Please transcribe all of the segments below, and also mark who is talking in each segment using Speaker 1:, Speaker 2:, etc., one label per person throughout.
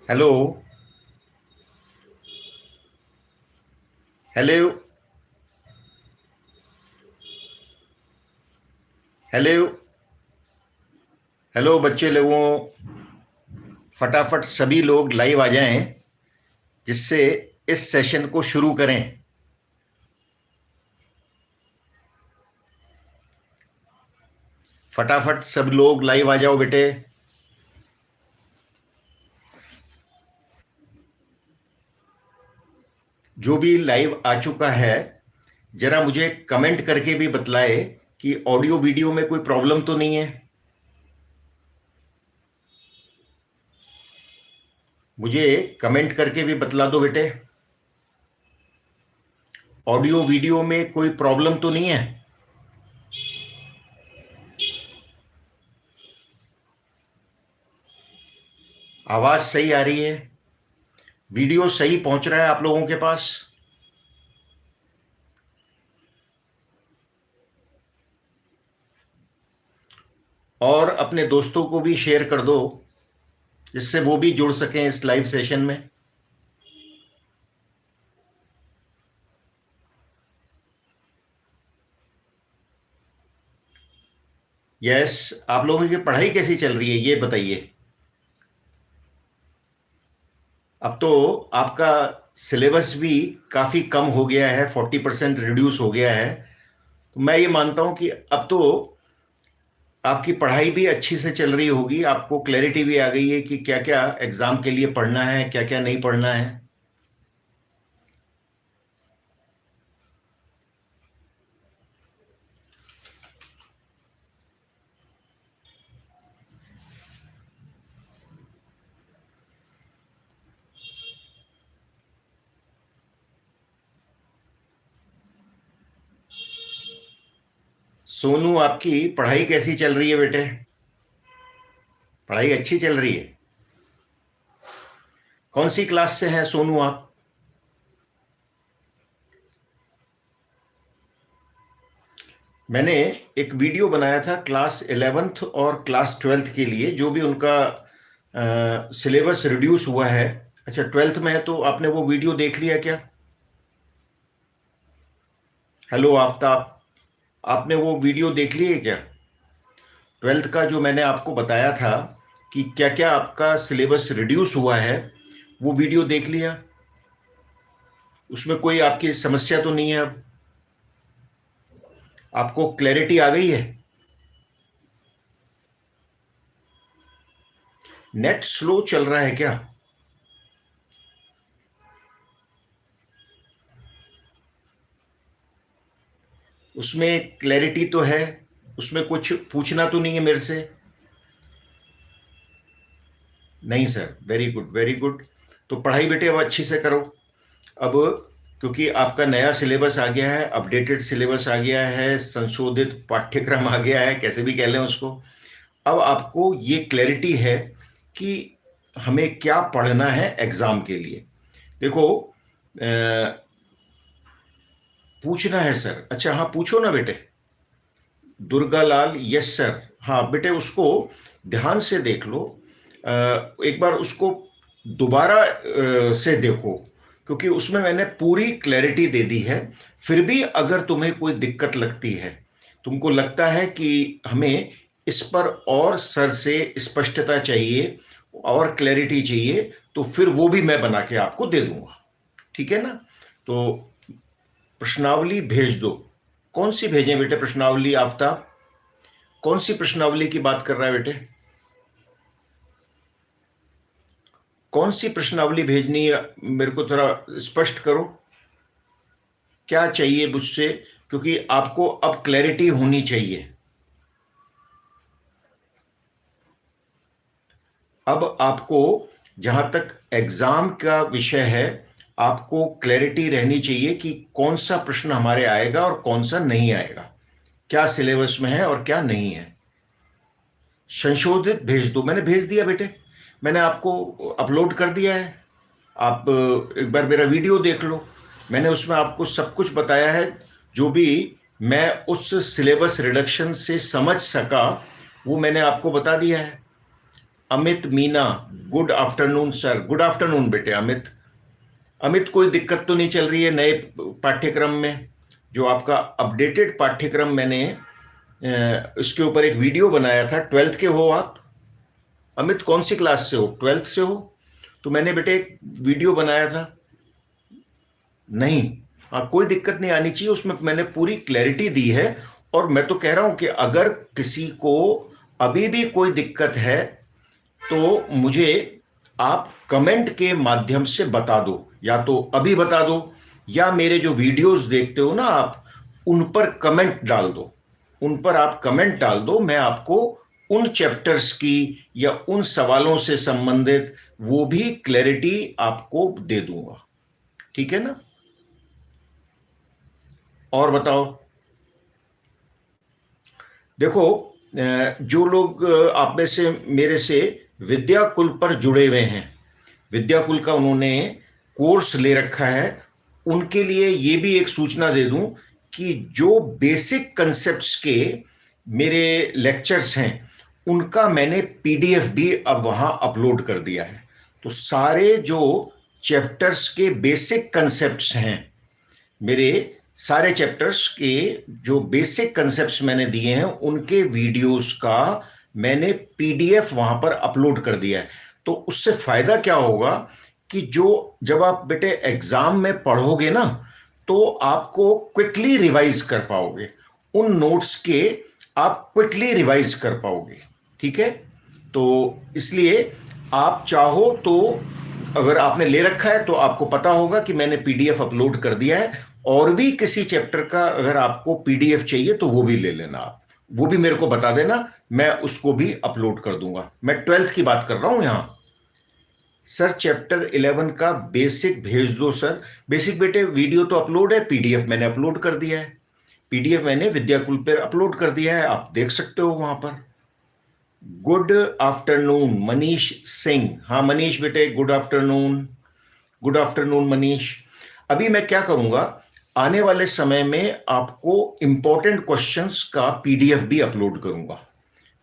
Speaker 1: Hello. Hello. Hello. Hello बच्चे लोगों, फटाफट सभी लोग लाइव आ जाएं, जिससे इस सेशन को शुरू करें। फटाफट सब लोग लाइव आ जाओ बेटे। जो भी लाइव आ चुका है, जरा मुझे कमेंट करके भी बतलाए कि ऑडियो वीडियो में कोई प्रॉब्लम तो नहीं है। मुझे कमेंट करके भी बतला दो बेटे, ऑडियो वीडियो में कोई प्रॉब्लम तो नहीं है। आवाज सही आ रही है? वीडियो सही पहुंच रहा है आप लोगों के पास? और अपने दोस्तों को भी शेयर कर दो, जिससे वो भी जुड़ सकें इस लाइव सेशन में। यस। आप लोगों की पढ़ाई कैसी चल रही है ये बताइए। अब तो आपका सिलेबस भी काफ़ी कम हो गया है, 40% रिड्यूस हो गया है। तो मैं ये मानता हूँ कि अब तो आपकी पढ़ाई भी अच्छी से चल रही होगी, आपको क्लैरिटी भी आ गई है कि क्या क्या एग्ज़ाम के लिए पढ़ना है, क्या क्या नहीं पढ़ना है। सोनू, आपकी पढ़ाई कैसी चल रही है बेटे? पढ़ाई अच्छी चल रही है? कौन सी क्लास से हैं सोनू आप? मैंने एक वीडियो बनाया था क्लास 11th और क्लास 12th के लिए, जो भी उनका सिलेबस रिड्यूस हुआ है। अच्छा, 12th में है तो आपने वो वीडियो देख लिया क्या? हेलो आफ्ताब, आपने वो वीडियो देख ली है क्या? 12th का जो मैंने आपको बताया था कि क्या क्या आपका सिलेबस रिड्यूस हुआ है, वो वीडियो देख लिया? उसमें कोई आपकी समस्या तो नहीं है? अब आपको क्लैरिटी आ गई है? नेट स्लो चल रहा है क्या? उसमें क्लैरिटी तो है? उसमें कुछ पूछना तो नहीं है मेरे से? नहीं sir, very good very good. तो पढ़ाई बेटे अब अच्छी से करो। अब क्योंकि आपका नया सिलेबस आ गया है, अपडेटेड सिलेबस आ गया है, संशोधित पाठ्यक्रम आ गया है, कैसे भी कह लें उसको। अब आपको ये क्लैरिटी है कि हमें क्या पढ़ना है एग्ज़ाम के लिए। देखो, पूछना है सर? अच्छा हाँ, पूछो ना बेटे। दुर्गा लाल, यस सर। हाँ बेटे, उसको ध्यान से देख लो। एक बार उसको दोबारा से देखो, क्योंकि उसमें मैंने पूरी क्लैरिटी दे दी है। फिर भी अगर तुम्हें कोई दिक्कत लगती है, तुमको लगता है कि हमें इस पर और सर से स्पष्टता चाहिए और क्लैरिटी चाहिए, तो फिर वो भी मैं बना के आपको दे दूंगा। ठीक है ना? तो प्रश्नावली भेज दो। कौन सी भेजें बेटे प्रश्नावली आफ्ताब? कौन सी प्रश्नावली की बात कर रहा है बेटे? कौन सी प्रश्नावली भेजनी है, मेरे को थोड़ा स्पष्ट करो। क्या चाहिए मुझसे? क्योंकि आपको अब क्लैरिटी होनी चाहिए। अब आपको, जहां तक एग्जाम का विषय है, आपको क्लैरिटी रहनी चाहिए कि कौन सा प्रश्न हमारे आएगा और कौन सा नहीं आएगा, क्या सिलेबस में है और क्या नहीं है। संशोधित भेज दो। मैंने भेज दिया बेटे, मैंने आपको अपलोड कर दिया है। आप एक बार मेरा वीडियो देख लो, मैंने उसमें आपको सब कुछ बताया है, जो भी मैं उस सिलेबस रिडक्शन से समझ सका वो मैंने आपको बता दिया है। Amit Meena, good afternoon sir. Good afternoon बेटे अमित। अमित, कोई दिक्कत तो नहीं चल रही है नए पाठ्यक्रम में? जो आपका अपडेटेड पाठ्यक्रम मैंने इसके ऊपर एक वीडियो बनाया था। 12th के हो आप? अमित कौन सी क्लास से हो? 12th से हो? तो मैंने बेटे एक वीडियो बनाया था। नहीं, हाँ, कोई दिक्कत नहीं आनी चाहिए, उसमें मैंने पूरी क्लैरिटी दी है। और मैं तो कह रहा हूं कि अगर किसी को अभी भी कोई दिक्कत है तो मुझे आप कमेंट के माध्यम से बता दो, या तो अभी बता दो, या मेरे जो वीडियोस देखते हो ना आप, उन पर कमेंट डाल दो। उन पर आप कमेंट डाल दो, मैं आपको उन चैप्टर्स की या उन सवालों से संबंधित वो भी क्लैरिटी आपको दे दूंगा। ठीक है ना? और बताओ। देखो, जो लोग आप में से मेरे से विद्याकुल पर जुड़े हुए हैं, विद्याकुल का उन्होंने कोर्स ले रखा है, उनके लिए ये भी एक सूचना दे दूं कि जो बेसिक कंसेप्ट्स के मेरे लेक्चर्स हैं उनका मैंने पीडीएफ भी अब वहां अपलोड कर दिया है। तो सारे जो चैप्टर्स के बेसिक कंसेप्ट्स हैं, मेरे सारे चैप्टर्स के जो बेसिक कंसेप्ट्स मैंने दिए हैं उनके वीडियोस का मैंने पीडीएफ वहां पर अपलोड कर दिया है। तो उससे फायदा क्या होगा कि जो जब आप बेटे एग्जाम में पढ़ोगे ना, तो आपको क्विकली रिवाइज कर पाओगे, उन नोट्स के आप क्विकली रिवाइज कर पाओगे। ठीक है? तो इसलिए आप चाहो तो, अगर आपने ले रखा है तो आपको पता होगा कि मैंने पीडीएफ अपलोड कर दिया है। और भी किसी चैप्टर का अगर आपको पीडीएफ चाहिए तो वो भी ले लेना, आप वो भी मेरे को बता देना, मैं उसको भी अपलोड कर दूंगा। मैं 12th की बात कर रहा हूं यहां। सर चैप्टर 11 का बेसिक भेज दो सर। बेसिक बेटे वीडियो तो अपलोड है, पीडीएफ मैंने अपलोड कर दिया है। पीडीएफ मैंने विद्याकुल पर अपलोड कर दिया है, आप देख सकते हो वहां पर। Good afternoon Manish Singh. हाँ मनीष बेटे, good afternoon. Good afternoon Manish. अभी मैं क्या करूंगा, आने वाले समय में आपको इंपॉर्टेंट क्वेश्चंस का पीडीएफ भी अपलोड करूंगा।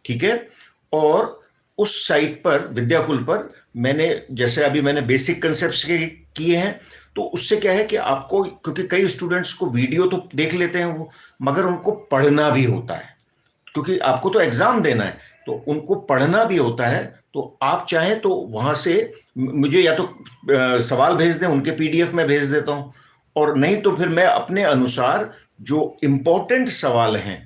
Speaker 1: ठीक है? और उस साइट पर विद्याकुल पर मैंने, जैसे अभी मैंने बेसिक कंसेप्ट्स के किए हैं, तो उससे क्या है कि आपको, क्योंकि कई स्टूडेंट्स को वीडियो तो देख लेते हैं वो, मगर उनको पढ़ना भी होता है, क्योंकि आपको तो एग्जाम देना है, तो उनको पढ़ना भी होता है। तो आप चाहें तो वहां से मुझे या तो सवाल भेज दें, उनके पीडीएफ में भेज देता हूं, और नहीं तो फिर मैं अपने अनुसार जो इंपॉर्टेंट सवाल हैं,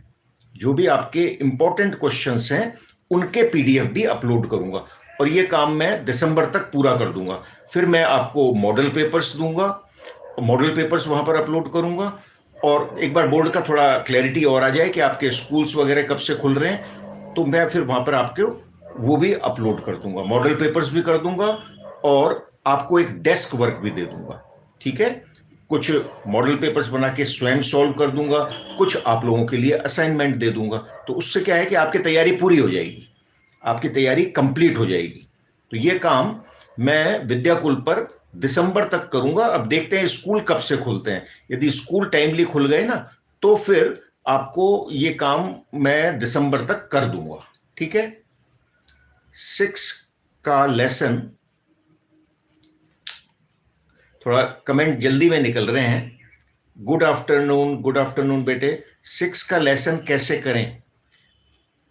Speaker 1: जो भी आपके इंपॉर्टेंट क्वेश्चंस हैं, उनके पीडीएफ भी अपलोड करूंगा। और ये काम मैं दिसंबर तक पूरा कर दूंगा। फिर मैं आपको मॉडल पेपर्स दूंगा, मॉडल पेपर्स वहां पर अपलोड करूंगा। और एक बार बोर्ड का थोड़ा क्लैरिटी और आ जाए कि आपके स्कूल्स वगैरह कब से खुल रहे हैं, तो मैं फिर वहां पर आपके वो भी अपलोड कर दूंगा, मॉडल पेपर्स भी कर दूंगा, और आपको एक डेस्क वर्क भी दे दूंगा। ठीक है? कुछ मॉडल पेपर्स बना के स्वयं सॉल्व कर दूंगा, कुछ आप लोगों के लिए असाइनमेंट दे दूंगा। तो उससे क्या है कि आपकी तैयारी पूरी हो जाएगी, आपकी तैयारी कंप्लीट हो जाएगी। तो ये काम मैं विद्याकुल पर दिसंबर तक करूंगा। अब देखते हैं स्कूल कब से खुलते हैं। यदि स्कूल टाइमली खुल गए ना, तो फिर आपको ये काम मैं दिसंबर तक कर दूंगा। ठीक है? 6 का लेसन, थोड़ा कमेंट जल्दी में निकल रहे हैं। गुड आफ्टरनून, गुड आफ्टरनून बेटे। 6 का लेसन कैसे करें?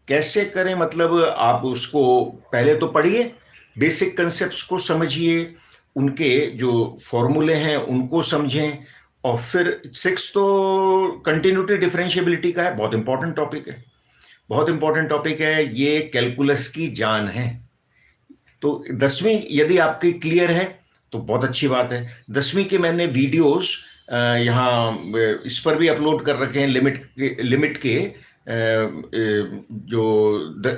Speaker 1: कैसे करें मतलब आप उसको पहले तो पढ़िए, बेसिक कंसेप्ट्स को समझिए, उनके जो फॉर्मूले हैं उनको समझें, और फिर 6 तो कंटिन्यूटी डिफरेंशिएबिलिटी का है, बहुत इंपॉर्टेंट टॉपिक है, बहुत इंपॉर्टेंट टॉपिक है, ये कैलकुलस की जान है। तो 10वीं यदि आपकी क्लियर है तो बहुत अच्छी बात है। 10वीं के मैंने वीडियोस यहाँ इस पर भी अपलोड कर रखे हैं, लिमिट के जो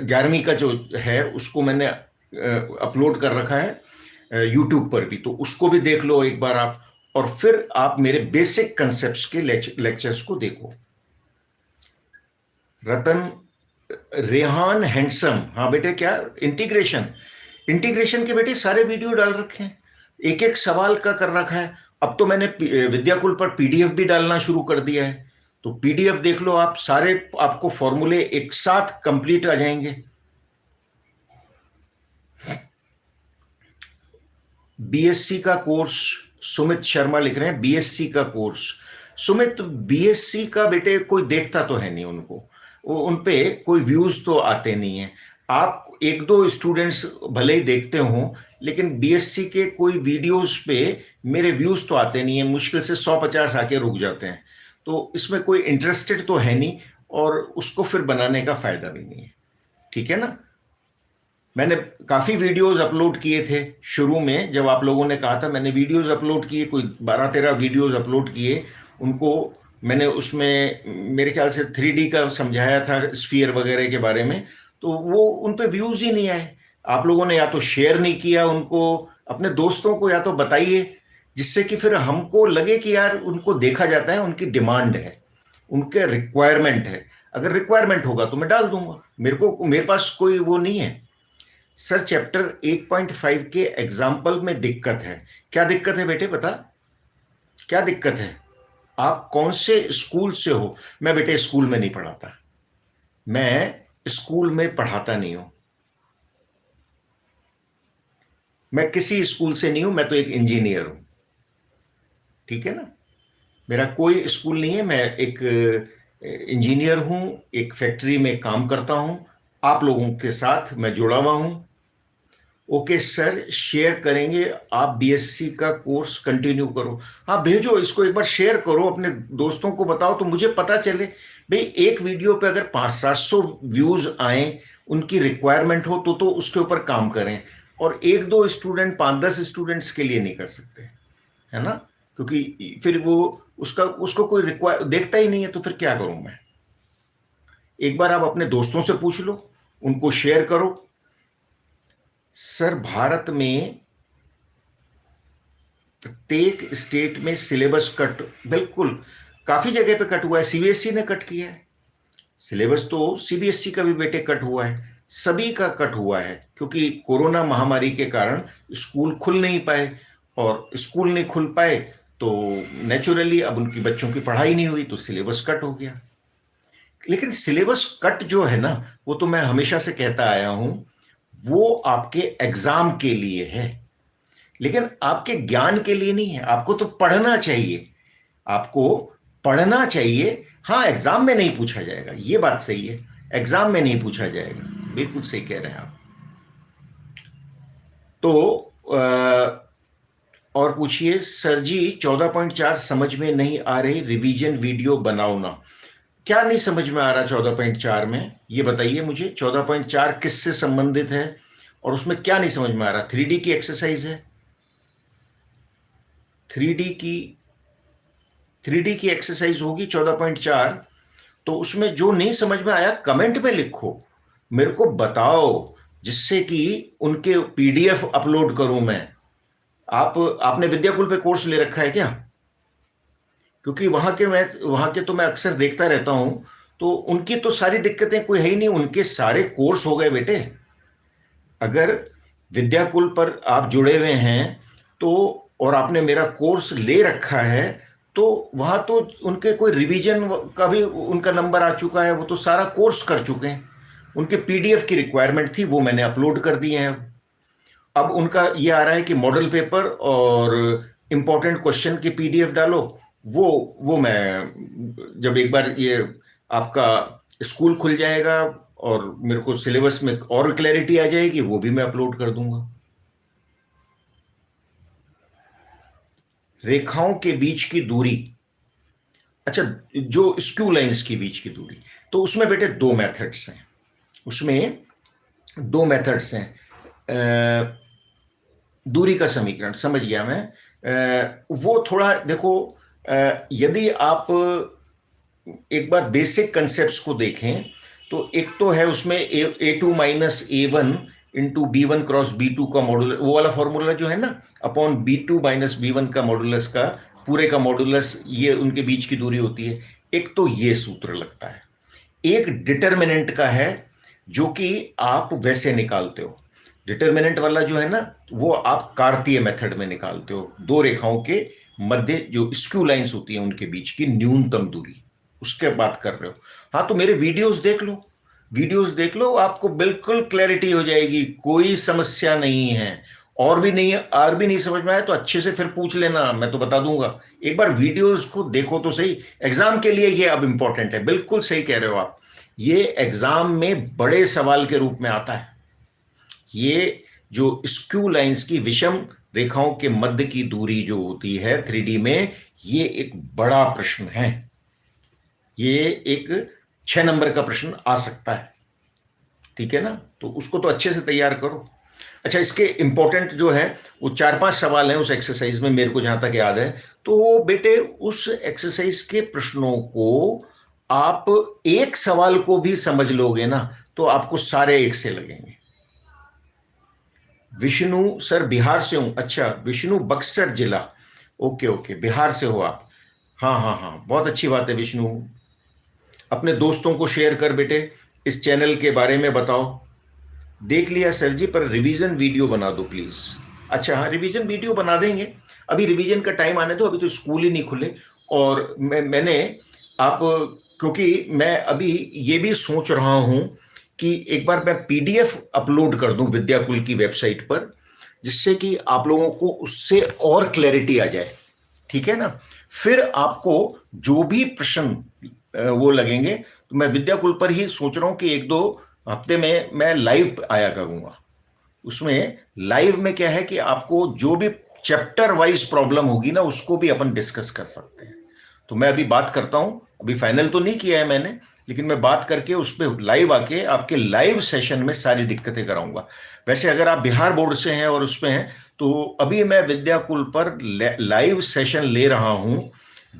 Speaker 1: 11वीं का जो है उसको मैंने अपलोड कर रखा है यूट्यूब पर भी, तो उसको भी देख लो एक बार आप, और फिर आप मेरे बेसिक कंसेप्ट्स के लेक्चर्स को देखो। रतन, रेहान हैंडसम, हाँ बेटे क्या? इंटीग्रेशन, इंटीग्रेशन के बेटे सारे वीडियो डाल रखे हैं, एक एक सवाल का कर रखा है। अब तो मैंने विद्याकुल पर पीडीएफ भी डालना शुरू कर दिया है, तो पीडीएफ देख लो आप, सारे आपको फॉर्मूले एक साथ कंप्लीट आ जाएंगे। बीएससी का कोर्स, सुमित शर्मा लिख रहे हैं बीएससी का कोर्स। सुमित, बीएससी का बेटे कोई देखता तो है नहीं उनको, वो उन पे कोई व्यूज तो आते नहीं है। आप एक दो स्टूडेंट्स भले ही देखते हो, लेकिन बीएससी के कोई वीडियोस पे मेरे व्यूज तो आते नहीं है, मुश्किल से 100-50 आके रुक जाते हैं। तो इसमें कोई इंटरेस्टेड तो है नहीं, और उसको फिर बनाने का फायदा भी नहीं है। ठीक है ना? मैंने काफ़ी वीडियोस अपलोड किए थे शुरू में, जब आप लोगों ने कहा था, मैंने वीडियोस अपलोड किए, कोई 12-13 वीडियोस अपलोड किए। उनको मैंने उसमें मेरे ख्याल से 3D का समझाया था, स्फीयर वगैरह के बारे में, तो वो उन पे व्यूज़ ही नहीं आए। आप लोगों ने या तो शेयर नहीं किया उनको, अपने दोस्तों को या तो बताइए, जिससे कि फिर हमको लगे कि यार उनको देखा जाता है, उनकी डिमांड है, उनके रिक्वायरमेंट है। अगर रिक्वायरमेंट होगा तो मैं डाल दूंगा, मेरे पास कोई वो नहीं है। सर, चैप्टर 8.5 के एग्जाम्पल में दिक्कत है। क्या दिक्कत है बेटे, बता, क्या दिक्कत है? आप कौन से स्कूल से हो? मैं बेटे स्कूल में नहीं पढ़ाता, मैं स्कूल में पढ़ाता नहीं हूं, मैं किसी स्कूल से नहीं हूं, मैं तो एक इंजीनियर हूं। ठीक है ना? मेरा कोई स्कूल नहीं है, मैं एक इंजीनियर हूं, एक फैक्ट्री में काम करता हूं, आप लोगों के साथ मैं जुड़ा हुआ हूं। ओके सर, शेयर करेंगे, आप बीएससी का कोर्स कंटिन्यू करो। हाँ भेजो, इसको एक बार शेयर करो, अपने दोस्तों को बताओ, तो मुझे पता चले भाई एक वीडियो पे अगर 500-700 व्यूज आए, उनकी रिक्वायरमेंट हो, तो उसके ऊपर काम करें। और एक दो स्टूडेंट, 5-10 स्टूडेंट्स के लिए नहीं कर सकते, है ना? क्योंकि फिर वो उसको कोई रिक्वायर देखता ही नहीं है, तो फिर क्या करूं मैं? एक बार आप अपने दोस्तों से पूछ लो, उनको शेयर करो। सर, भारत में प्रत्येक स्टेट में सिलेबस कट, बिल्कुल, काफी जगह पे कट हुआ है, सीबीएसई ने कट किया है सिलेबस, तो सीबीएसई का भी बेटे कट हुआ है, सभी का कट हुआ है, क्योंकि कोरोना महामारी के कारण स्कूल खुल नहीं पाए, और स्कूल नहीं खुल पाए तो नेचुरली अब उनकी बच्चों की पढ़ाई नहीं हुई, तो सिलेबस कट हो गया। लेकिन सिलेबस कट जो है ना, वो तो मैं हमेशा से कहता आया हूं, वो आपके एग्जाम के लिए है, लेकिन आपके ज्ञान के लिए नहीं है। आपको तो पढ़ना चाहिए, आपको पढ़ना चाहिए। हाँ, एग्जाम में नहीं पूछा जाएगा, ये बात सही है, एग्जाम में नहीं पूछा जाएगा, बिल्कुल सही कह रहे हैं आप। तो और पूछिए। सर जी, 14.4 समझ में नहीं आ रही, रिवीजन वीडियो बनाओ ना। क्या नहीं समझ में आ रहा 14.4 में, ये बताइए मुझे। 14.4 किससे संबंधित है, और उसमें क्या नहीं समझ में आ रहा? 3D की एक्सरसाइज है, 3D की 3D की एक्सरसाइज होगी 14.4। तो उसमें जो नहीं समझ में आया कमेंट में लिखो, मेरे को बताओ, जिससे कि उनके पीडीएफ अपलोड करूं मैं। आपने विद्याकुल पे कोर्स ले रखा है क्या? क्योंकि वहां के तो मैं अक्सर देखता रहता हूं, तो उनकी तो सारी दिक्कतें कोई है ही नहीं, उनके सारे कोर्स हो गए बेटे। अगर विद्याकुल पर आप जुड़े हुए हैं तो, और आपने मेरा कोर्स ले रखा है, तो वहां तो उनके कोई रिवीजन का भी उनका नंबर आ चुका है, वो तो सारा कोर्स कर चुके हैं। उनके पीडीएफ की रिक्वायरमेंट थी, वो मैंने अपलोड कर दिए हैं। अब उनका ये आ रहा है कि मॉडल पेपर और इंपॉर्टेंट क्वेश्चन के पीडीएफ डालो। वो मैं जब एक बार ये आपका स्कूल खुल जाएगा और मेरे को सिलेबस में और क्लैरिटी आ जाएगी, वो भी मैं अपलोड कर दूंगा। रेखाओं के बीच की दूरी, अच्छा, जो स्क्यू लाइंस के बीच की दूरी, तो उसमें बेटे दो मेथड्स हैं, उसमें दो मेथड्स हैं। दूरी का समीकरण समझ गया मैं। वो थोड़ा देखो, यदि आप एक बार बेसिक कंसेप्ट्स को देखें, तो एक तो है उसमें A2 minus A1 into B1 cross B2 का मॉडुलस, वो वाला फॉर्मूला जो है ना, अपॉन B2 माइनस B1 का मॉडुलस का पूरे का मॉडुलस, ये उनके बीच की दूरी होती है। एक तो ये सूत्र लगता है, एक डिटर्मिनेंट का है, जो कि आप वैसे निकालते हो। डिटर्मिनेंट वाला जो है ना, वो आप कार्तीय मेथड में निकालते हो, दो रेखाओं के मध्य जो स्क्यू लाइंस होती हैं उनके बीच की न्यूनतम दूरी। उसके बात कर रहे हो। हाँ, तो मेरे वीडियोस देख लो, वीडियोस देख लो, आपको बिल्कुल क्लैरिटी हो जाएगी, कोई समस्या नहीं है। और भी नहीं समझ में आया तो अच्छे से फिर पूछ लेना, मैं तो बता दूंगा। एक बार वीडियोस को देखो तो सही। एग्जाम के लिए ये अब इंपॉर्टेंट है, बिल्कुल सही कह रहे हो आप। ये एग्जाम में बड़े सवाल के रूप में आता है। ये जो स्क्यू लाइंस की, विषम रेखाओं के मध्य की दूरी जो होती है 3D में, ये एक बड़ा प्रश्न है। ये एक 6 नंबर का प्रश्न आ सकता है, ठीक है ना? तो उसको तो अच्छे से तैयार करो। अच्छा, इसके इंपॉर्टेंट जो है वो 4-5 सवाल हैं उस एक्सरसाइज में, मेरे को जहां तक याद है। तो बेटे उस एक्सरसाइज के प्रश्नों को आप एक सवाल को भी समझ लोगे ना तो आपको सारे एक से लगेंगे। विष्णु सर बिहार से हूं। अच्छा, विष्णु बक्सर जिला, ओके ओके, बिहार से हो आप। हाँ हाँ हाँ, बहुत अच्छी बात है विष्णु। अपने दोस्तों को शेयर कर बेटे, इस चैनल के बारे में बताओ। देख लिया सर जी, पर रिवीजन वीडियो बना दो प्लीज। अच्छा हाँ, रिवीजन वीडियो बना देंगे। अभी रिवीजन का टाइम आने दो, अभी तो स्कूल ही नहीं खुले। और मैंने आप, क्योंकि मैं अभी ये भी सोच रहा हूं कि एक बार मैं PDF अपलोड कर दूं विद्याकुल की वेबसाइट पर, जिससे कि आप लोगों को उससे और क्लैरिटी आ जाए, ठीक है ना? फिर आपको जो भी प्रश्न वो लगेंगे, तो मैं विद्याकुल पर ही सोच रहा हूं कि 1-2 हफ्ते में मैं लाइव आया करूंगा। उसमें लाइव में क्या है कि आपको जो भी चैप्टर वाइज प्रॉब्लम होगी ना, उसको भी अपन डिस्कस कर सकते हैं। तो मैं अभी बात करता हूं, अभी फाइनल तो नहीं किया है मैंने, लेकिन मैं बात करके उस पर लाइव आके आपके लाइव सेशन में सारी दिक्कतें कराऊंगा। वैसे अगर आप बिहार बोर्ड से हैं और उसमें हैं, तो अभी मैं विद्याकुल पर लाइव सेशन ले रहा हूं।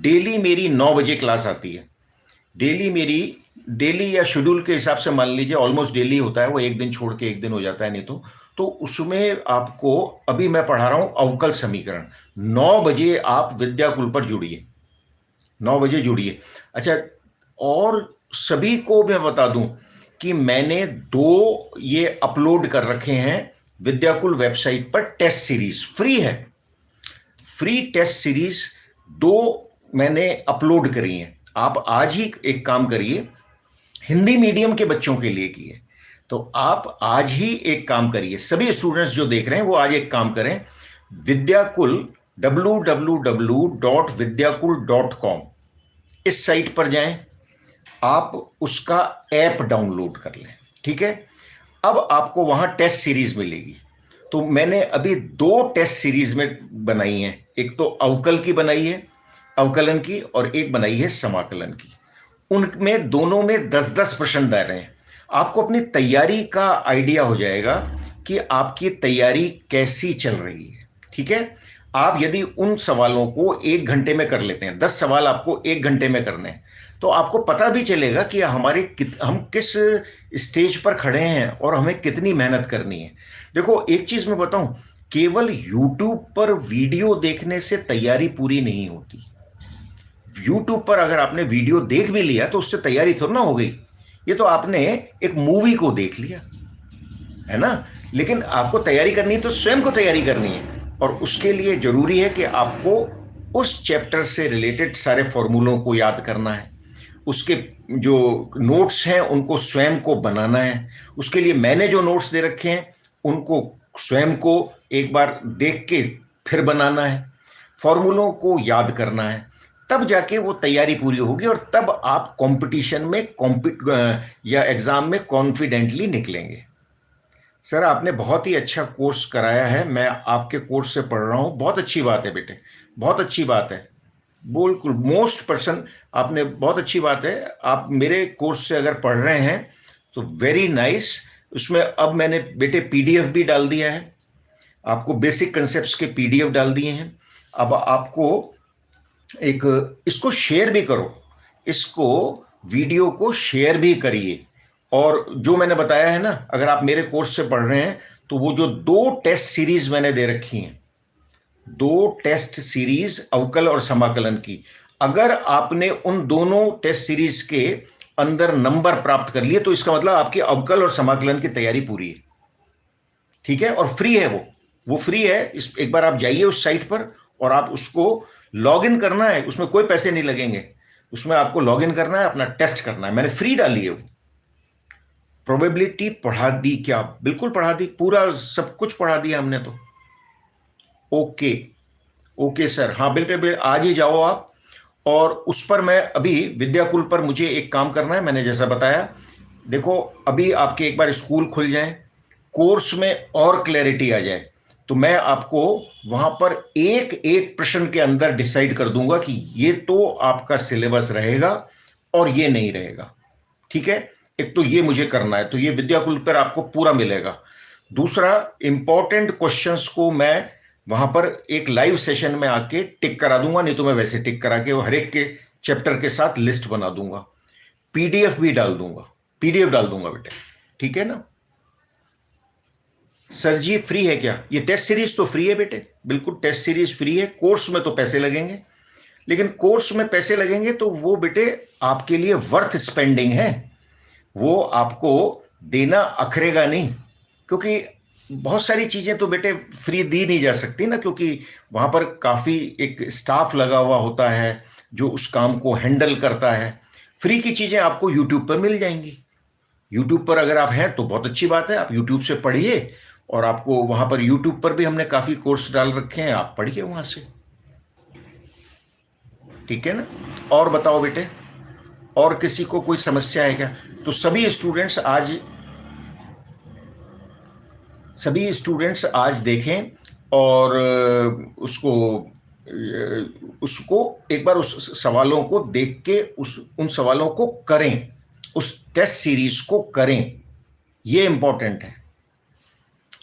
Speaker 1: डेली मेरी 9 बजे क्लास आती है। डेली या शेड्यूल के हिसाब से मान लीजिए ऑलमोस्ट डेली होता है, वो एक दिन छोड़ के एक दिन हो जाता है नहीं तो उसमें आपको अभी मैं पढ़ा रहा हूं अवकल समीकरण। 9 बजे आप विद्याकुल पर जुड़िए, 9 बजे जुड़िए। अच्छा, और सभी को मैं बता दूं कि मैंने 2 ये अपलोड कर रखे हैं विद्याकुल वेबसाइट पर, टेस्ट सीरीज फ्री है। फ्री टेस्ट सीरीज 2 मैंने अपलोड करी हैं। आप आज ही एक काम करिए, हिंदी मीडियम के बच्चों के लिए किए, तो आप आज ही एक काम करिए, सभी स्टूडेंट्स जो देख रहे हैं वो आज एक काम करें, विद्याकुल www.vidyakul.com इस साइट पर जाएं, आप उसका ऐप डाउनलोड कर लें, ठीक है? अब आपको वहां टेस्ट सीरीज मिलेगी। तो मैंने अभी 2 टेस्ट सीरीज में बनाई हैं, एक तो अवकल की बनाई है, अवकलन की, और एक बनाई है समाकलन की। उनमें दोनों में 10-10 प्रश्न दे रहे हैं। आपको अपनी तैयारी का आइडिया हो जाएगा कि आपकी तैयारी कैसी चल रही है, ठीक है? आप यदि उन सवालों को 1 घंटे में कर लेते हैं, 10 सवाल आपको 1 घंटे में करने हैं, तो आपको पता भी चलेगा कि हम किस स्टेज पर खड़े हैं और हमें कितनी मेहनत करनी है। देखो एक चीज मैं बताऊं, केवल यूट्यूब पर वीडियो देखने से तैयारी पूरी नहीं होती। यूट्यूब पर अगर आपने वीडियो देख भी लिया तो उससे तैयारी थोड़ी ना हो गई। ये तो आपने एक मूवी को देख लिया, है ना? लेकिन आपको तैयारी करनी है तो स्वयं को तैयारी करनी है, और उसके लिए जरूरी है कि आपको उस चैप्टर से रिलेटेड सारे फॉर्मूलों को याद करना है, उसके जो नोट्स हैं उनको स्वयं को बनाना है। उसके लिए मैंने जो नोट्स दे रखे हैं उनको स्वयं को एक बार देख के फिर बनाना है, फॉर्मूलों को याद करना है, तब जाके वो तैयारी पूरी होगी और तब आप कंपटीशन में या एग्जाम में कॉन्फिडेंटली निकलेंगे। सर आपने बहुत ही अच्छा कोर्स कराया है, मैं आपके कोर्स से पढ़ रहा हूँ। बहुत अच्छी बात है बेटे, बहुत अच्छी बात है, बिल्कुल मोस्ट पर्सन, आपने बहुत अच्छी बात है। आप मेरे कोर्स से अगर पढ़ रहे हैं तो वेरी नाइस। उसमें अब मैंने बेटे PDF भी डाल दिया है, आपको बेसिक कंसेप्ट्स के PDF डाल दिए हैं। अब आपको इसको शेयर भी करो, इसको वीडियो को शेयर भी करिए। और जो मैंने बताया है ना, अगर आप मेरे कोर्स से पढ़ रहे हैं तो वो जो 2 टेस्ट सीरीज मैंने दे रखी हैं, 2 टेस्ट सीरीज अवकल और समाकलन की, अगर आपने उन दोनों टेस्ट सीरीज के अंदर नंबर प्राप्त कर लिए तो इसका मतलब आपकी अवकल और समाकलन की तैयारी पूरी है, ठीक है? और फ्री है, वो फ्री है। एक बार आप जाइए उस साइट पर और आप उसको लॉग इन करना है, उसमें कोई पैसे नहीं लगेंगे। उसमें आपको लॉगिन करना है, अपना टेस्ट करना है। मैंने फ्री डाली है वो। प्रोबेबिलिटी पढ़ा दी क्या? बिल्कुल पढ़ा दी, पूरा सब कुछ पढ़ा दिया हमने तो। ओके, ओके सर, हाँ बिल्कुल, आज ही जाओ आप। और उस पर मैं अभी विद्याकुल पर मुझे एक काम करना है, मैंने जैसा बताया। देखो, अभी आपके एक बार स्कूल खुल जाए, कोर्स में और क्लैरिटी आ जाए, तो मैं आपको वहां पर एक एक प्रश्न के अंदर डिसाइड कर दूंगा कि ये तो आपका सिलेबस रहेगा और ये नहीं रहेगा। ठीक है, एक तो ये मुझे करना है, तो ये विद्याकुल पर आपको पूरा मिलेगा। दूसरा, इंपॉर्टेंट क्वेश्चंस को मैं वहां पर एक लाइव सेशन में आके टिक करा दूंगा, नहीं तो मैं वैसे टिक करा के वो हर एक के चैप्टर के साथ लिस्ट बना दूंगा। पीडीएफ भी डाल दूंगा, पीडीएफ डाल दूंगा बेटे, ठीक है ना? सर जी फ्री है क्या? ये टेस्ट सीरीज तो फ्री है बेटे, बिल्कुल टेस्ट सीरीज फ्री है। कोर्स में तो पैसे लगेंगे, लेकिन कोर्स में पैसे लगेंगे तो वो बेटे आपके लिए वर्थ स्पेंडिंग है, वो आपको देना अखरेगा नहीं। क्योंकि बहुत सारी चीज़ें तो बेटे फ्री दी नहीं जा सकती ना, क्योंकि वहाँ पर काफ़ी एक स्टाफ लगा हुआ होता है जो उस काम को हैंडल करता है। फ्री की चीज़ें आपको यूट्यूब पर मिल जाएंगी। यूट्यूब पर अगर आप हैं तो बहुत अच्छी बात है, आप यूट्यूब से पढ़िए, और आपको वहाँ पर यूट्यूब पर भी हमने काफ़ी कोर्स डाल रखे हैं, आप पढ़िए वहाँ से। ठीक है ना? और बताओ बेटे, और किसी को कोई समस्या है क्या? तो सभी स्टूडेंट्स आज देखें और उसको एक बार उस सवालों को देख के उन सवालों को करें, उस टेस्ट सीरीज को करें। ये इंपॉर्टेंट है,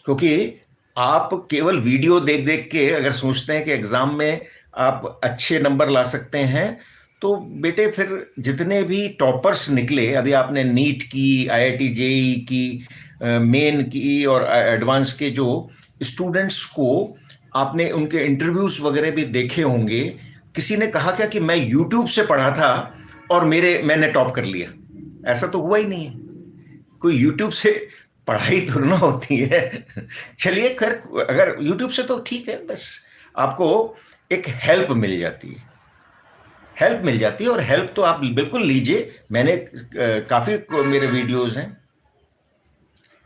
Speaker 1: क्योंकि आप केवल वीडियो देख देख के अगर सोचते हैं कि एग्जाम में आप अच्छे नंबर ला सकते हैं, तो बेटे फिर जितने भी टॉपर्स निकले, अभी आपने नीट की, आईआईटी जेईई की, मेन की और एडवांस के जो स्टूडेंट्स को आपने उनके इंटरव्यूज वगैरह भी देखे होंगे। किसी ने कहा क्या कि मैं यूट्यूब से पढ़ा था और मैंने टॉप कर लिया? ऐसा तो हुआ ही नहीं है। कोई यूट्यूब से पढ़ाई तो ना होती है। चलिए खैर, अगर यूट्यूब से तो ठीक है, बस आपको एक हेल्प मिल जाती है, हेल्प मिल जाती है। और हेल्प तो आप बिल्कुल लीजिए, मैंने काफ़ी मेरे वीडियोस हैं।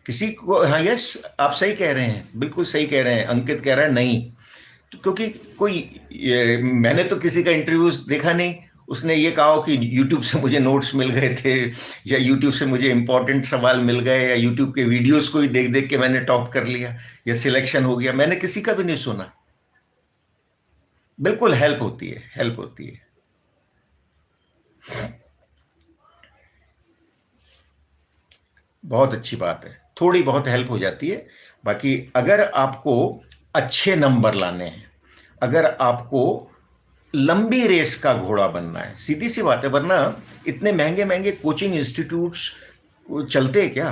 Speaker 1: किसी को, हाँ यस, आप सही कह रहे हैं, बिल्कुल सही कह रहे हैं। अंकित कह रहा है नहीं, तो क्योंकि मैंने तो किसी का इंटरव्यू देखा नहीं, उसने ये कहा हो कि यूट्यूब से मुझे नोट्स मिल गए थे, या यूट्यूब से मुझे इंपॉर्टेंट सवाल मिल गए, या यूट्यूब के वीडियोस को ही देख देख के मैंने टॉप कर लिया या सिलेक्शन हो गया। मैंने किसी का भी नहीं सुना। बिल्कुल हेल्प होती है, हेल्प होती है। बहुत अच्छी बात है, थोड़ी बहुत हेल्प हो जाती है। बाकी अगर आपको अच्छे नंबर लाने हैं, अगर आपको लंबी रेस का घोड़ा बनना है, सीधी सी बात है, वरना इतने महंगे महंगे कोचिंग इंस्टीट्यूट्स चलते क्या?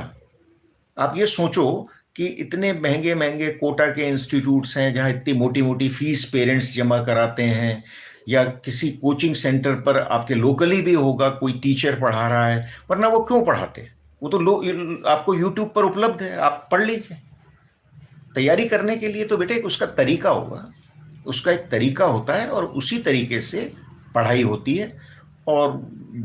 Speaker 1: आप ये सोचो कि इतने महंगे महंगे कोटा के इंस्टीट्यूट्स हैं जहाँ इतनी मोटी मोटी फीस पेरेंट्स जमा कराते हैं, या किसी कोचिंग सेंटर पर आपके लोकली भी होगा कोई टीचर पढ़ा रहा है, वरना वो क्यों पढ़ाते? वो तो आपको यूट्यूब पर उपलब्ध है, आप पढ़ लीजिए। तैयारी करने के लिए तो बेटे उसका तरीका होगा, उसका एक तरीका होता है, और उसी तरीके से पढ़ाई होती है। और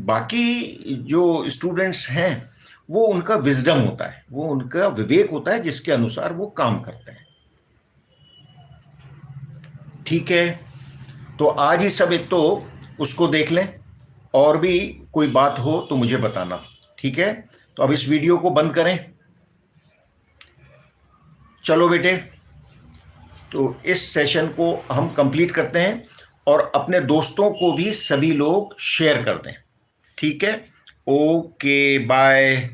Speaker 1: बाकी जो स्टूडेंट्स हैं, वो उनका विजडम होता है, वो उनका विवेक होता है, जिसके अनुसार वो काम करते हैं। ठीक है, तो आज ही सब एक तो उसको देख लें, और भी कोई बात हो तो मुझे बताना। ठीक है, तो अब इस वीडियो को बंद करें। चलो बेटे, तो इस सेशन को हम कंप्लीट करते हैं, और अपने दोस्तों को भी सभी लोग शेयर कर दें। ठीक है, ओके बाय।